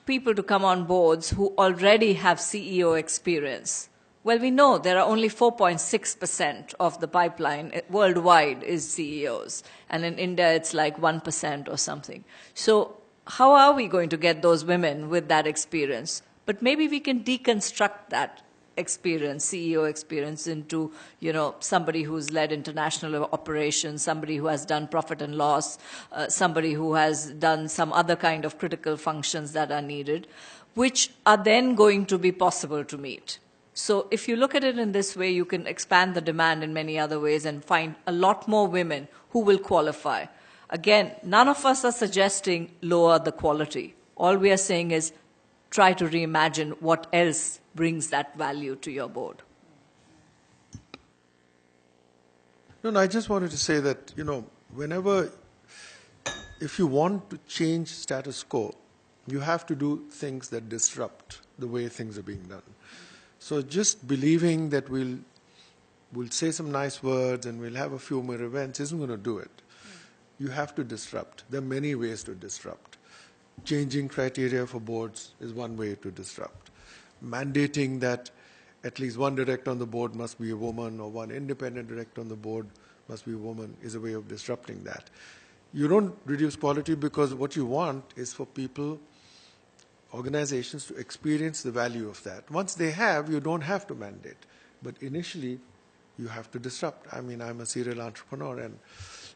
people to come on boards who already have CEO experience. Well, we know there are only 4.6% of the pipeline worldwide is CEOs, and in India it's like 1% or something. So how are we going to get those women with that experience? But maybe we can deconstruct that experience, CEO experience, into, somebody who's led international operations, somebody who has done profit and loss, somebody who has done some other kind of critical functions that are needed, which are then going to be possible to meet. So if you look at it in this way, you can expand the demand in many other ways and find a lot more women who will qualify. Again, none of us are suggesting lower the quality. All we are saying is try to reimagine what else brings that value to your board. No, I just wanted to say that, if you want to change status quo, you have to do things that disrupt the way things are being done. So just believing that we'll say some nice words and we'll have a few more events isn't going to do it. You have to disrupt. There are many ways to disrupt. Changing criteria for boards is one way to disrupt. mandating that at least one director on the board must be a woman or one independent director on the board must be a woman is a way of disrupting that. You don't reduce quality because what you want is for people, organizations to experience the value of that. Once they have, you don't have to mandate. But initially, you have to disrupt. I mean, I'm a serial entrepreneur and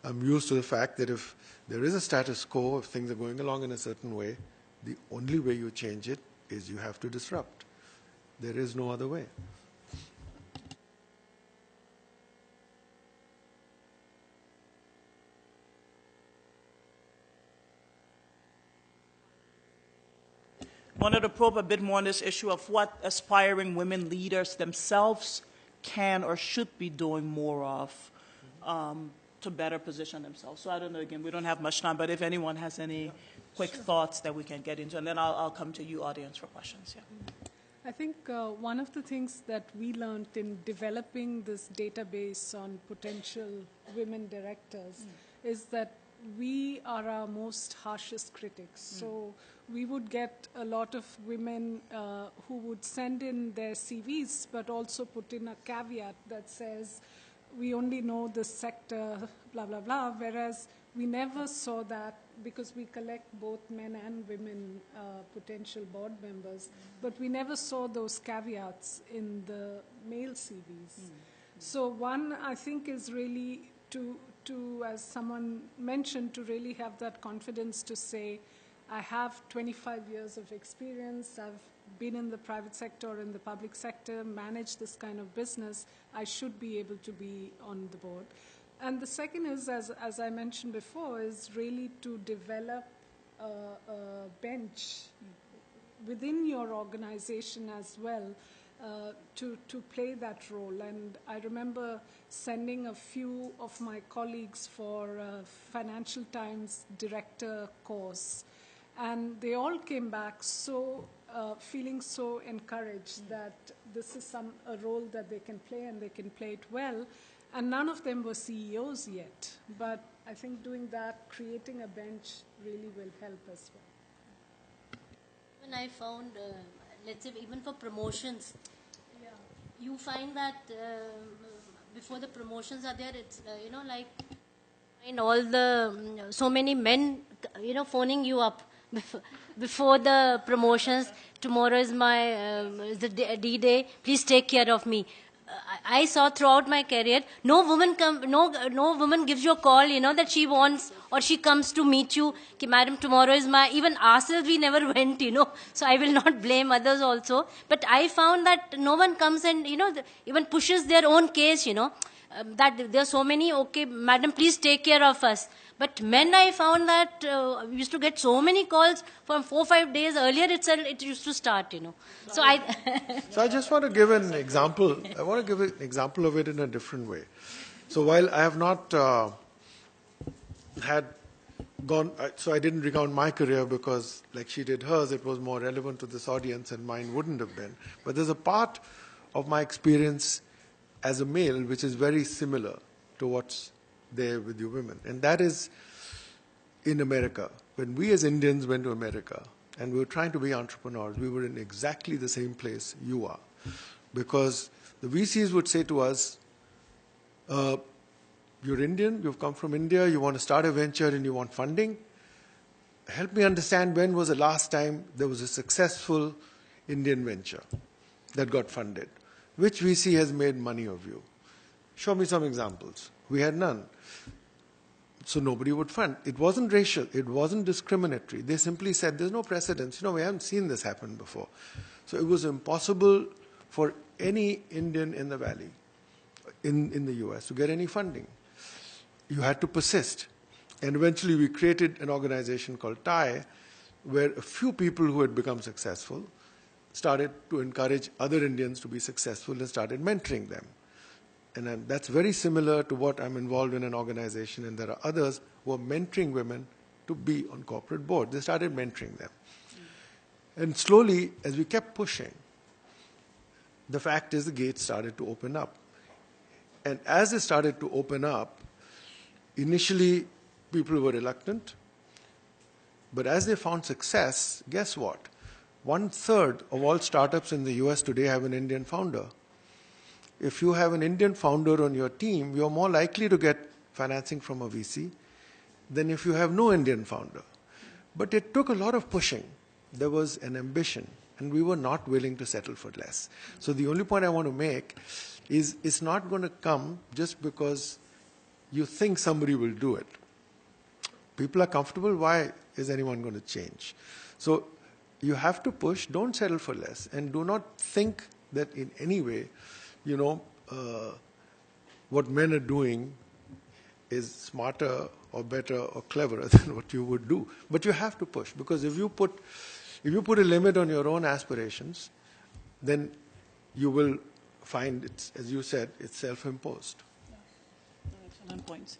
I'm used to the fact that if there is a status quo, if things are going along in a certain way, the only way you change it is you have to disrupt. There is no other way. Wanted to probe a bit more on this issue of what aspiring women leaders themselves can or should be doing more of to better position themselves. So I don't know, again, we don't have much time, but if anyone has any quick thoughts that we can get into, and then I'll come to you, audience, for questions. Yeah. I think one of the things that we learned in developing this database on potential women directors is that we are our most harshest critics. So we would get a lot of women who would send in their CVs, but also put in a caveat that says, we only know this sector, blah, blah, blah, whereas we never saw that because we collect both men and women potential board members, but we never saw those caveats in the male CVs. So one, I think, is really to, as someone mentioned, to really have that confidence to say, I have 25 years of experience, I've been in the private sector or in the public sector, managed this kind of business, I should be able to be on the board. And the second is, as I mentioned before, is really to develop a bench within your organization as well to play that role. And I remember sending a few of my colleagues for a Financial Times director course. And they all came back so feeling so encouraged that this is a role that they can play and they can play it well. And none of them were CEOs yet. But I think doing that, creating a bench, really will help as well. When I found, let's say, even for promotions, you find that before the promotions are there, it's, like, find all the, so many men, phoning you up before the promotions. Tomorrow is is the D-Day, please take care of me. I saw throughout my career, no woman gives you a call, that she wants or she comes to meet you. Ki, Madam, tomorrow is even ourselves we never went, So I will not blame others also. But I found that no one comes and, even pushes their own case, that there are so many, okay, Madam, please take care of us. But men, I found that we used to get so many calls from 4 or 5 days earlier itself, it used to start, So So I just want to give an example. I want to give an example of it in a different way. So while I have not so I didn't recount my career because like she did hers, it was more relevant to this audience and mine wouldn't have been. But there's a part of my experience as a male which is very similar to what's there with you women. And that is in America. When we as Indians went to America and we were trying to be entrepreneurs, we were in exactly the same place you are. Because the VCs would say to us, you're Indian, you've come from India, you want to start a venture and you want funding. Help me understand when was the last time there was a successful Indian venture that got funded. Which VC has made money of you? Show me some examples. We had none. So nobody would fund. It wasn't racial. It wasn't discriminatory. They simply said, there's no precedence. We haven't seen this happen before. So it was impossible for any Indian in the Valley, in the US, to get any funding. You had to persist. And eventually we created an organization called TIE, where a few people who had become successful started to encourage other Indians to be successful and started mentoring them. And that's very similar to what I'm involved in an organization, and there are others who are mentoring women to be on corporate board. They started mentoring them. And slowly, as we kept pushing, the fact is the gates started to open up. And as they started to open up, initially people were reluctant, but as they found success, guess what? 1/3 of all startups in the US today have an Indian founder. If you have an Indian founder on your team, you're more likely to get financing from a VC than if you have no Indian founder. But it took a lot of pushing. There was an ambition, and we were not willing to settle for less. So the only point I want to make is it's not going to come just because you think somebody will do it. People are comfortable. Why is anyone going to change? So you have to push. Don't settle for less. And do not think that in any way, what men are doing is smarter or better or cleverer than what you would do. But you have to push, because if you put a limit on your own aspirations, then you will find it's, as you said, it's self-imposed. Excellent points.